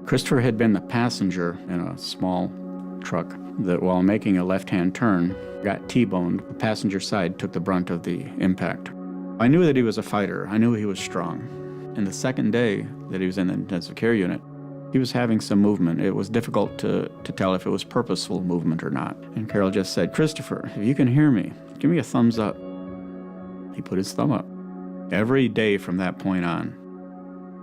Christopher had been the passenger in a small truck that, while making a left-hand turn, got T-boned. The passenger side took the brunt of the impact. I knew that he was a fighter. I knew he was strong. And the second day that he was in the intensive care unit, he was having some movement. It was difficult to tell if it was purposeful movement or not. And Carol just said, "Christopher, if you can hear me, give me a thumbs up." He put his thumb up. Every day from that point on,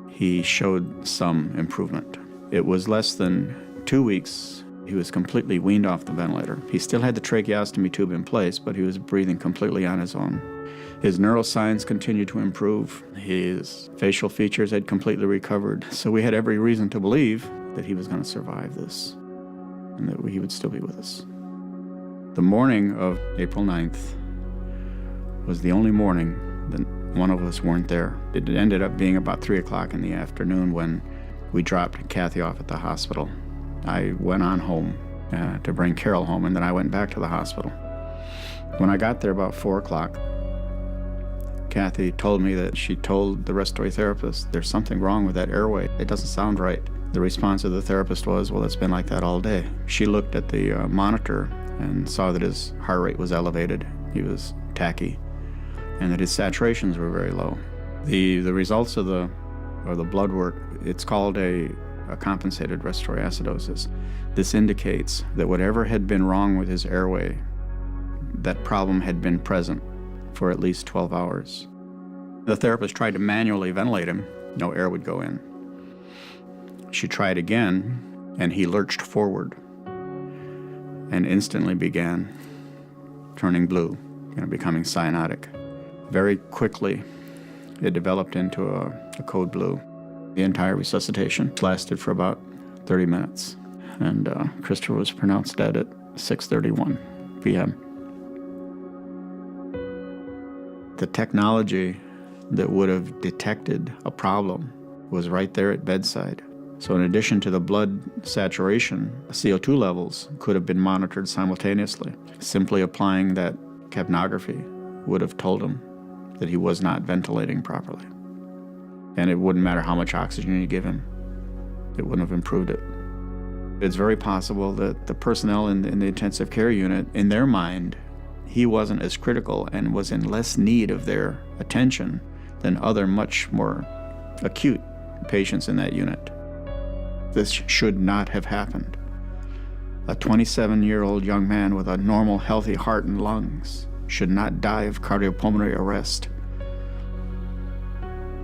he showed some improvement. It was less than 2 weeks. He was completely weaned off the ventilator. He still had the tracheostomy tube in place, but he was breathing completely on his own. His neuroscience continued to improve. His facial features had completely recovered. So we had every reason to believe that he was going to survive this and that he would still be with us. The morning of April 9th was the only morning that one of us weren't there. It ended up being about 3 o'clock in the afternoon when we dropped Kathy off at the hospital. I went on home to bring Carol home, and then I went back to the hospital. When I got there about 4 o'clock, Kathy told me that she told the respiratory therapist, "There's something wrong with that airway. It doesn't sound right." The response of the therapist was, "Well, it's been like that all day." She looked at the monitor and saw that his heart rate was elevated. He was tachy, and that his saturations were very low. The results of the blood work, it's called a compensated respiratory acidosis. This indicates that whatever had been wrong with his airway, that problem had been present for at least 12 hours. The therapist tried to manually ventilate him. No air would go in. She tried again, and he lurched forward and instantly began turning blue, becoming cyanotic. Very quickly, it developed into a code blue. The entire resuscitation lasted for about 30 minutes, and Christopher was pronounced dead at 6:31 p.m. The technology that would have detected a problem was right there at bedside. So in addition to the blood saturation, CO2 levels could have been monitored simultaneously. Simply applying that capnography would have told him that he was not ventilating properly. And it wouldn't matter how much oxygen you give him. It wouldn't have improved it. It's very possible that the personnel in the intensive care unit, in their mind, he wasn't as critical and was in less need of their attention than other much more acute patients in that unit. This should not have happened. A 27-year-old young man with a normal, healthy heart and lungs should not die of cardiopulmonary arrest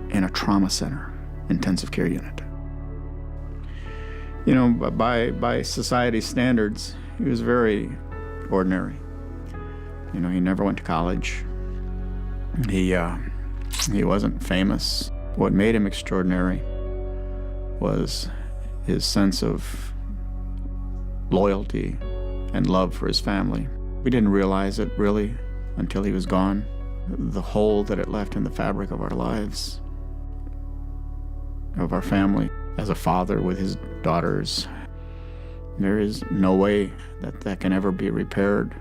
in a trauma center intensive care unit. You know, by society's standards, he was very ordinary. You know, he never went to college. He wasn't famous. What made him extraordinary was his sense of loyalty and love for his family. We didn't realize it really until he was gone. The hole that it left in the fabric of our lives, of our family. As a father with his daughters, there is no way that can ever be repaired.